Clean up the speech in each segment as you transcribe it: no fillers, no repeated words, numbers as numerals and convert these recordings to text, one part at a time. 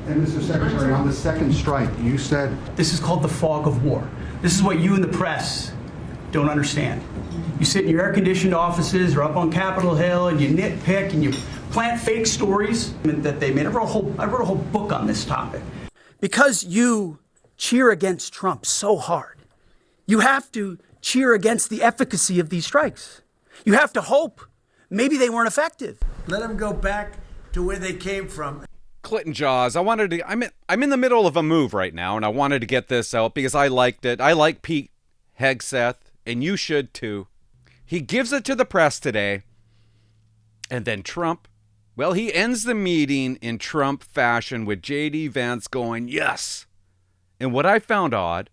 And Mr. Secretary, on the second strike, you said... This is called the fog of war. This is what you in the press don't understand. You sit in your air-conditioned offices or up on Capitol Hill and you nitpick and you plant fake stories that they made. I wrote a whole book on this topic. Because you cheer against Trump so hard, you have to cheer against the efficacy of these strikes. You have to hope maybe they weren't effective. Let them go back to where they came from. Clinton Jaws, I'm in the middle of a move right now, and I wanted to get this out because I liked it. I like Pete Hegseth, and you should too. He gives it to the press today, and then Trump, well, he ends the meeting in Trump fashion with J.D. Vance going, yes. And what I found odd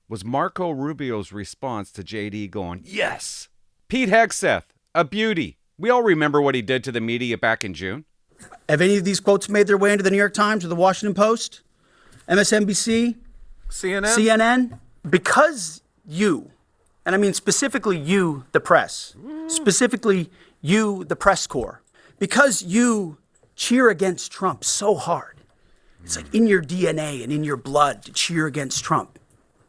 was Marco Rubio's response to J.D. going, yes. Pete Hegseth, a beauty. We all remember what he did to the media back in June. Have any of these quotes made their way into the New York Times or the Washington Post, MSNBC, CNN? Because you, and I mean specifically you, the press, specifically you, the press corps, because you cheer against Trump so hard. It's like in your DNA and in your blood to cheer against Trump.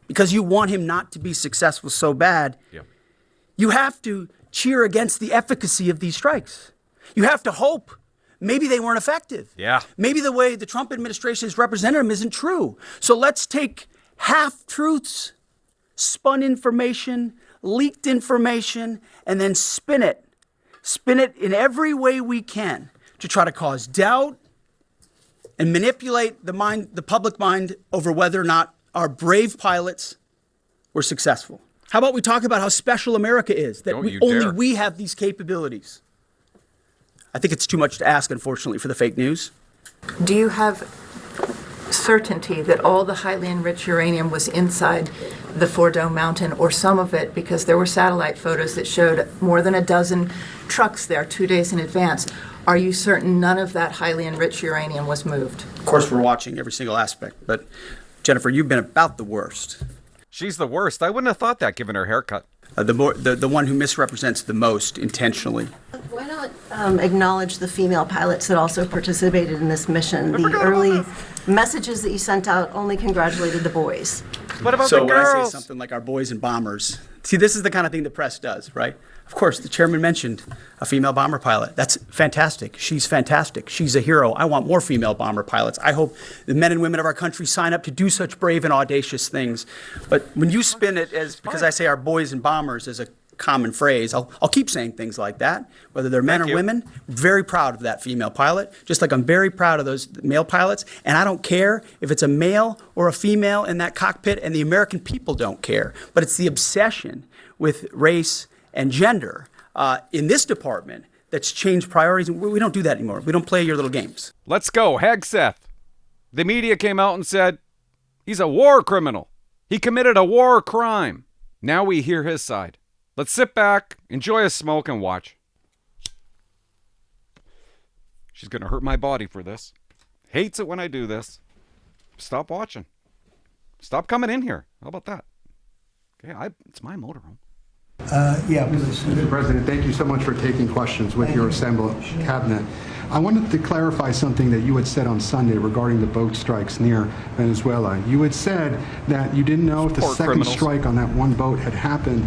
Because you want him not to be successful so bad, you have to cheer against the efficacy of these strikes. You have to hope maybe they weren't effective. Yeah. Maybe the way the Trump administration has represented them isn't true. So let's take half-truths, spun information, leaked information, and then spin it. Spin it in every way we can to try to cause doubt and manipulate the public mind over whether or not our brave pilots were successful. How about we talk about how special America is, that only we have these capabilities. I think it's too much to ask, unfortunately, for the fake news. Do you have certainty that all the highly enriched uranium was inside the Fordo Mountain, or some of it, because there were satellite photos that showed more than a dozen trucks there 2 days in advance? Are you certain none of that highly enriched uranium was moved? Of course, we're watching every single aspect, but Jennifer, you've been about the worst. She's the worst. I wouldn't have thought that given her haircut. The one who misrepresents the most intentionally. Why not acknowledge the female pilots that also participated in this mission? The early messages that you sent out only congratulated the boys. What about so the girls? So when I say something like our boys and bombers, see, this is the kind of thing the press does, right? Of course, the chairman mentioned a female bomber pilot. That's fantastic. She's fantastic. She's a hero. I want more female bomber pilots. I hope the men and women of our country sign up to do such brave and audacious things. But when you spin it as, because I say our boys and bombers as a common phrase, I'll keep saying things like that, whether they're men or women. I'm very proud of that female pilot, just like I'm very proud of those male pilots. And I don't care if it's a male or a female in that cockpit, and the American people don't care. But it's the obsession with race and gender in this department that's changed priorities. We don't do that anymore. We don't play your little games. Let's go. Hegseth. The media came out and said he's a war criminal. He committed a war crime. Now we hear his side. Let's sit back, enjoy a smoke, and watch. She's going to hurt my body for this. Hates it when I do this. Stop watching. Stop coming in here. How about that? Okay, it's my motorhome. Mr. President, thank you so much for taking questions with your assembled cabinet. I wanted to clarify something that you had said on Sunday regarding the boat strikes near Venezuela. You had said that you didn't know if the second strike on that one boat had happened,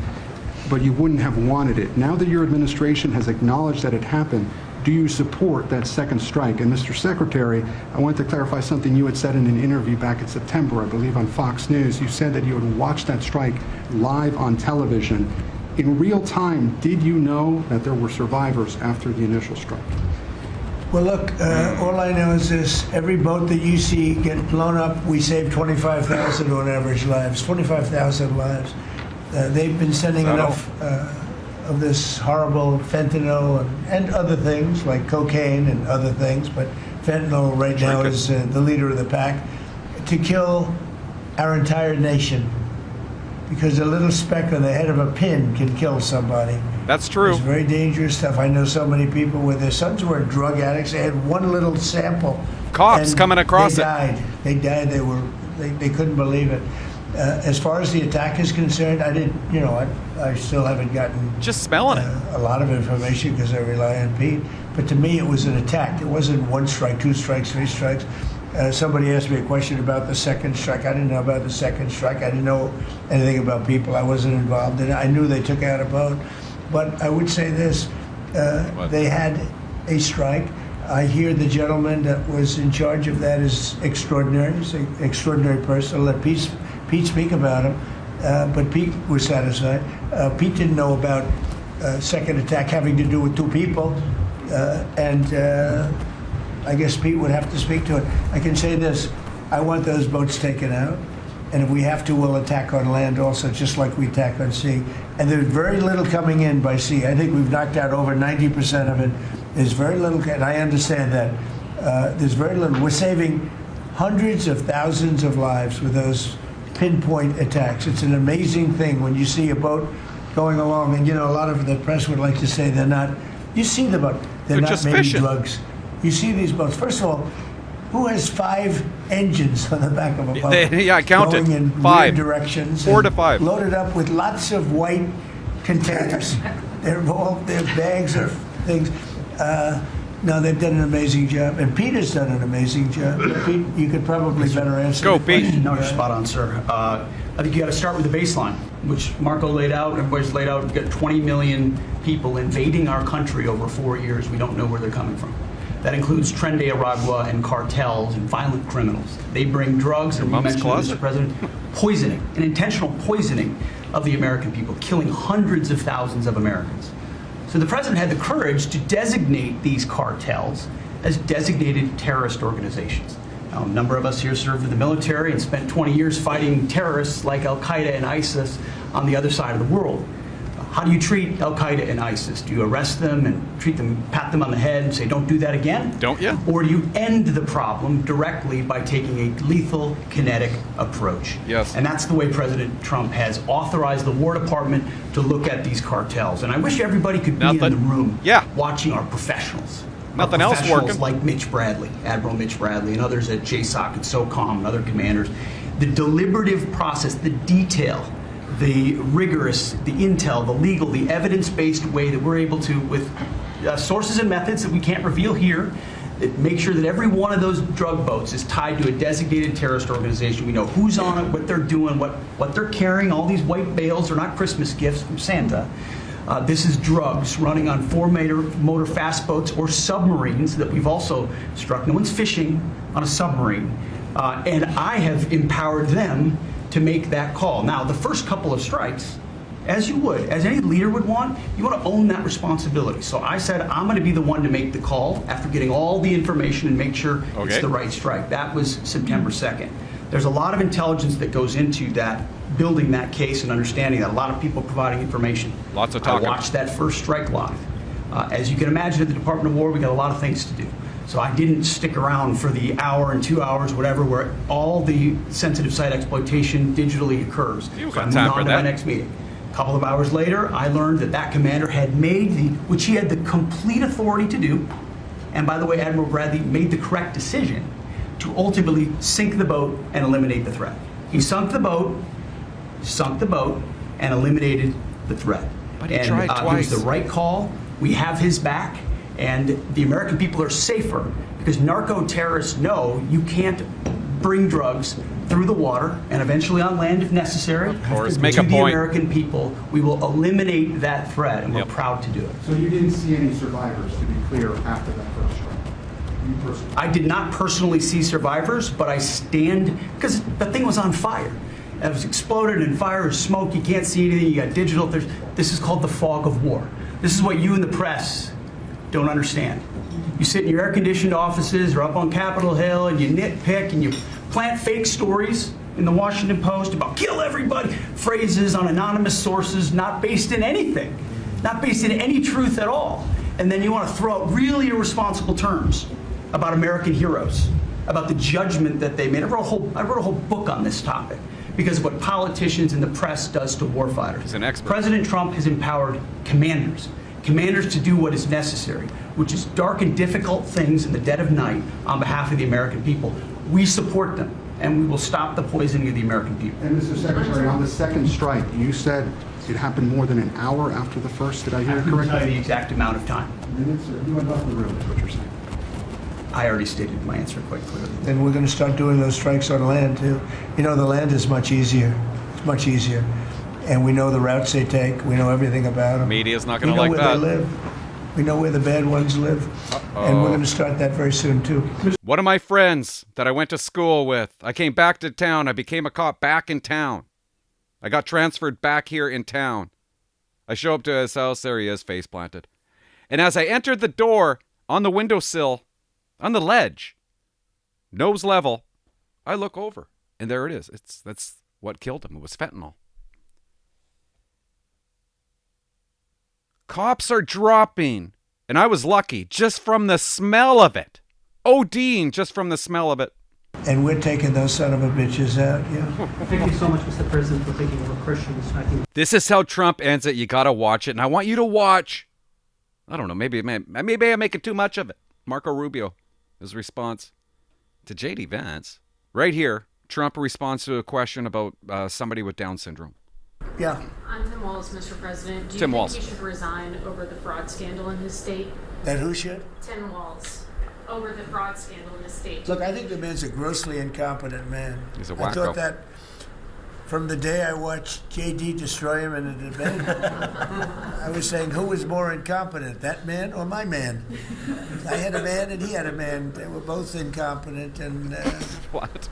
but you wouldn't have wanted it. Now that your administration has acknowledged that it happened, do you support that second strike? And Mr. Secretary, I wanted to clarify something you had said in an interview back in September, I believe on Fox News. You said that you had watched that strike live on television. In real time, did you know that there were survivors after the initial strike? Well, look, all I know is this. Every boat that you see get blown up, we save 25,000 on average lives, 25,000 lives. They've been sending enough of this horrible fentanyl and other things like cocaine and other things, but fentanyl right now is the leader of the pack, to kill our entire nation. Because a little speck on the head of a pin can kill somebody. That's true. It's very dangerous stuff. I know so many people where their sons were drug addicts. They had one little sample. Cops coming across it. They died. They couldn't believe it. As far as the attack is concerned, I still haven't gotten just smelling it. A lot of information because I rely on Pete. But to me, it was an attack. It wasn't one strike, two strikes, three strikes. Somebody asked me a question about the second strike. I didn't know about the second strike. I didn't know anything about people. I wasn't involved in it. I knew they took out a boat. But I would say this, they had a strike. I hear the gentleman that was in charge of that is extraordinary. He's an extraordinary person. I'll let Pete speak about him. But Pete was satisfied. Pete didn't know about second attack having to do with two people. I guess Pete would have to speak to it. I can say this, I want those boats taken out, and if we have to, we'll attack on land also, just like we attack on sea. And there's very little coming in by sea. I think we've knocked out over 90% of it. There's very little, and I understand that. There's very little. We're saving hundreds of thousands of lives with those pinpoint attacks. It's an amazing thing when you see a boat going along, and a lot of the press would like to say they're not, you see the boat, they're not just maybe fishing. drugs. You see these boats. First of all, who has 5 engines on the back of a boat? Yeah, I counted. Going in 5 weird directions. 4 to and 5. Loaded up with lots of white containers. They're bags of things. No, they've done an amazing job. And Peter's done an amazing job. Pete, you could probably better answer Go, the Pete. question. No, you're spot on, sir. I think you got to start with the baseline, which Marco laid out, everybody's laid out. We've got 20 million people invading our country over 4 years. We don't know where they're coming from. That includes Tren de Aragua and cartels and violent criminals. They bring drugs, and you mom's mentioned, closet. Mr. President, poisoning, an intentional poisoning of the American people, killing hundreds of thousands of Americans. So the president had the courage to designate these cartels as designated terrorist organizations. Now, a number of us here served in the military and spent 20 years fighting terrorists like Al-Qaeda and ISIS on the other side of the world. How do you treat Al-Qaeda and ISIS? Do you arrest them and treat them, pat them on the head and say, don't do that again? Don't you? Or do you end the problem directly by taking a lethal, kinetic approach? Yes. And that's the way President Trump has authorized the War Department to look at these cartels. And I wish everybody could be in the room watching our professionals. Nothing else Professionals working. like Mitch Bradley, Admiral Mitch Bradley, and others at JSOC and SOCOM and other commanders. The deliberative process, the detail, the rigorous, the intel, the legal, the evidence-based way that we're able to, with sources and methods that we can't reveal here, that make sure that every one of those drug boats is tied to a designated terrorist organization. We know who's on it, what they're doing, what they're carrying. All these white bales are not Christmas gifts from Santa. This is drugs running on 4-motor fast boats or submarines that we've also struck. No one's fishing on a submarine. And I have empowered them to make that call. Now, the first couple of strikes, as you would, as any leader would want, you want to own that responsibility. So I said, I'm going to be the one to make the call after getting all the information and make sure it's the right strike. That was September 2nd. There's a lot of intelligence that goes into that, building that case and understanding that. A lot of people providing information. Lots of talking. I watched that first strike live. As you can imagine, at the Department of War, we got a lot of things to do. So I didn't stick around for the hour and 2 hours, whatever, where all the sensitive site exploitation digitally occurs. You've So I got moved time on for to that. my next meeting. A couple of hours later, I learned that that commander had made which he had the complete authority to do, and by the way, Admiral Bradley made the correct decision to ultimately sink the boat and eliminate the threat. He sunk the boat, and eliminated the threat. But he tried It twice. was the right call. We have his back, and the American people are safer because narco-terrorists know you can't bring drugs through the water and eventually on land if necessary. Of course, make to a the point. American people, we will eliminate that threat, and we're proud to do it. So you didn't see any survivors, to be clear, after that first strike? You personally? I did not personally see survivors, but I stand, because the thing was on fire. It was exploded in fire or smoke. You can't see anything. You got digital. This is called the fog of war. This is what you in the press don't understand. You sit in your air-conditioned offices or up on Capitol Hill and you nitpick and you plant fake stories in the Washington Post about kill everybody, phrases on anonymous sources not based in anything, not based in any truth at all. And then you want to throw out really irresponsible terms about American heroes, about the judgment that they made. I wrote a whole book on this topic because of what politicians and the press does to warfighters. He's an expert. President Trump has empowered commanders to do what is necessary, which is dark and difficult things in the dead of night on behalf of the American people. We support them, and we will stop the poisoning of the American people. And Mr. Secretary, on the second strike, you said it happened more than an hour after the first. Did I hear it I couldn't tell you correctly? the exact amount of time. Minutes, or you went off the room, is what you're saying. I already stated my answer quite clearly. And we're going to start doing those strikes on land too. You know, the land is much easier. It's much easier. And we know the routes they take. We know everything about them. Media's not gonna We know like where that. they live. We know where the bad ones live. And we're going to start that very soon too. One of my friends that I went to school with, I came back to town. I became a cop back in town. I got transferred back here in town. I show up to his house. There he is, face planted. And as I entered the door, on the windowsill, on the ledge, nose level, I look over. And there it is. That's what killed him. It was fentanyl. Cops are dropping. And I was lucky just from the smell of it. ODing just from the smell of it. And we're taking those son of a bitches out, yeah. Thank you so much, Mr. President, for taking over Christians. I think This is how Trump ends it. You gotta watch it. And I want you to watch. I don't know. Maybe I'm making too much of it. Marco Rubio, his response to J.D. Vance. Right here, Trump responds to a question about somebody with Down syndrome. Yeah. I'm Tim Walz, Mr. President. Do you Tim think Walz. he should resign over the fraud scandal in his state? That who should? Tim Walz, over the fraud scandal in his state. Look, I think the man's a grossly incompetent man. He's a I wacko. thought that from the day I watched JD destroy him in a debate. I was saying, who was more incompetent, that man or my man? I had a man and he had a man. They were both incompetent. And What?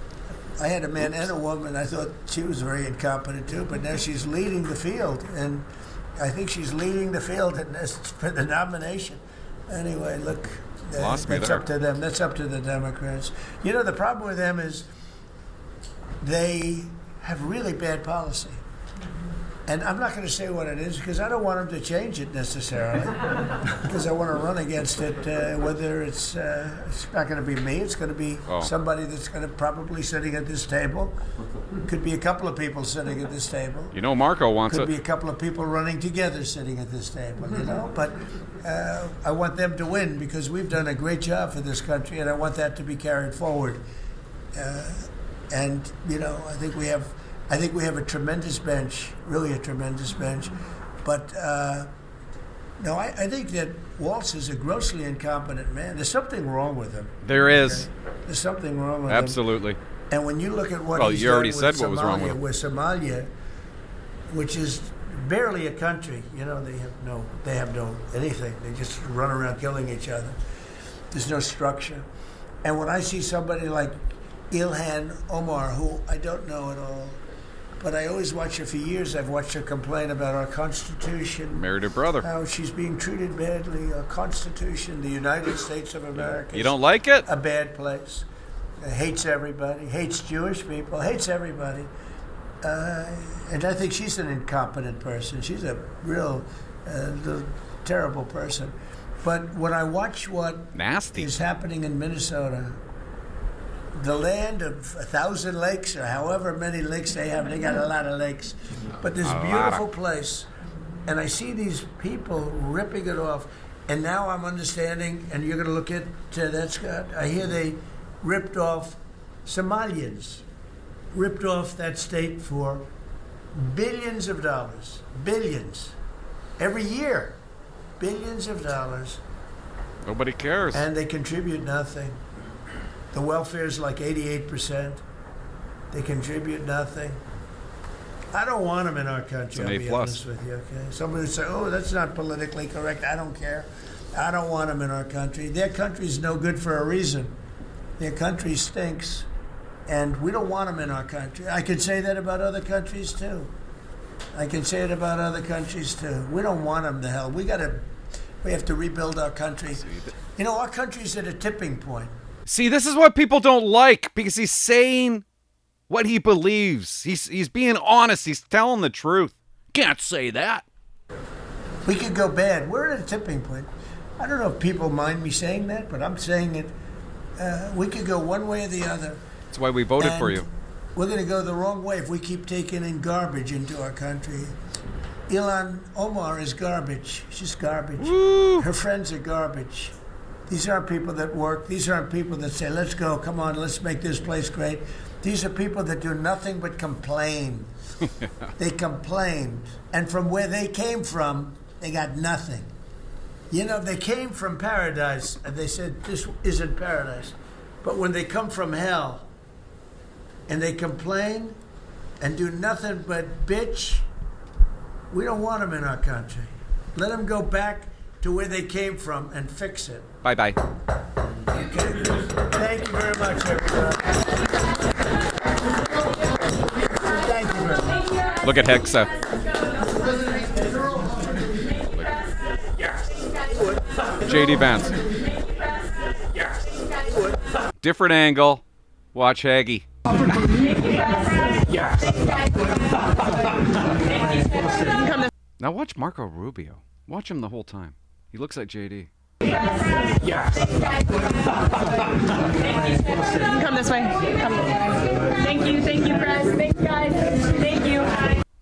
I had a man and a woman. I thought she was very incompetent too, but now she's leading the field. And I think she's leading the field for the nomination. Anyway, look, Lost me that's there. up to them. That's up to the Democrats. You know, the problem with them is they have really bad policy. And I'm not going to say what it is because I don't want them to change it necessarily. Because I want to run against it. Whether it's not going to be me, it's going to be somebody that's going to probably sitting at this table. Could be a couple of people sitting at this table. You know Marco wants Could it. be a couple of people running together sitting at this table, you know? But I want them to win because we've done a great job for this country, and I want that to be carried forward. And, you know, I think we have a tremendous bench, really a tremendous bench. But, no, I think that Walz is a grossly incompetent man. There's something wrong with him. There is. There's something wrong with him. Absolutely. And when you look at what Well, he's you done already with said what was wrong with Somalia, him. with Somalia, which is barely a country, you know, they have no anything. They just run around killing each other. There's no structure. And when I see somebody like Ilhan Omar, who I don't know at all, but I always watch her for years. I've watched her complain about our Constitution, Married her brother. how she's being treated badly. Our Constitution, the United States of America. You don't like it? A bad place. Hates everybody, hates Jewish people, hates everybody. And I think she's an incompetent person. She's a real terrible person. But when I watch what Nasty. is happening in Minnesota, the land of 1,000 lakes or however many lakes they have, they got a lot of lakes. But this beautiful place, and I see these people ripping it off. And now I'm understanding, and you're going to look at that, Scott. I hear they ripped off Somalians, ripped off that state for billions of dollars, billions, every year, billions of dollars, Nobody cares. and they contribute nothing. The welfare is like 88%. They contribute nothing. I don't want them in our country, an I'll A+. be honest with you, okay? Somebody say, oh, that's not politically correct. I don't care. I don't want them in our country. Their country's no good for a reason. Their country stinks, and we don't want them in our country. I could say that about other countries, too. I can say it about other countries, too. We don't want them to hell. We have to rebuild our country. You know, our country's at a tipping point. See, this is what people don't like because he's saying what he believes. He's being honest. He's telling the truth. Can't say that. We could go bad. We're at a tipping point. I don't know if people mind me saying that, but I'm saying it. We could go one way or the other. That's why we voted for And you. We're going to go the wrong way if we keep taking in garbage into our country. Ilhan Omar is garbage. She's garbage. Her friends are garbage. These aren't people that work. These aren't people that say, let's go, come on, let's make this place great. These are people that do nothing but complain. They complain. And from where they came from, they got nothing. You know, they came from paradise, and they said, this isn't paradise. But when they come from hell, and they complain, and do nothing but bitch, we don't want them in our country. Let them go back to where they came from and fix it. Bye-bye. Okay? Thank you very much, everybody. Thank you very much. Look at Hegseth. JD Vance. Different angle. Watch Haggy. Now watch Marco Rubio. Watch him the whole time. He looks like JD. Come this way. Come. Thank you, press. Thanks, guys. Thank you.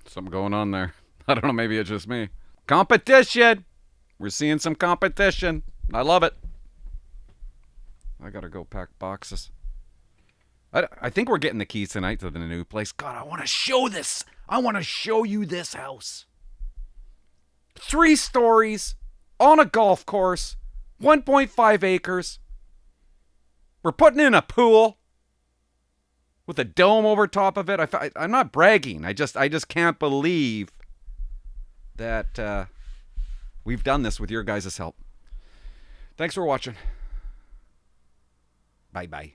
Something going on there. I don't know, maybe it's just me. Competition! We're seeing some competition. I love it. I gotta go pack boxes. I think we're getting the keys tonight to the new place. God, I want to show this. I want to show you this house. 3 stories on a golf course, 1.5 acres. We're putting in a pool with a dome over top of it. I'm not bragging. I just can't believe that we've done this with your guys' help. Thanks for watching. Bye-bye.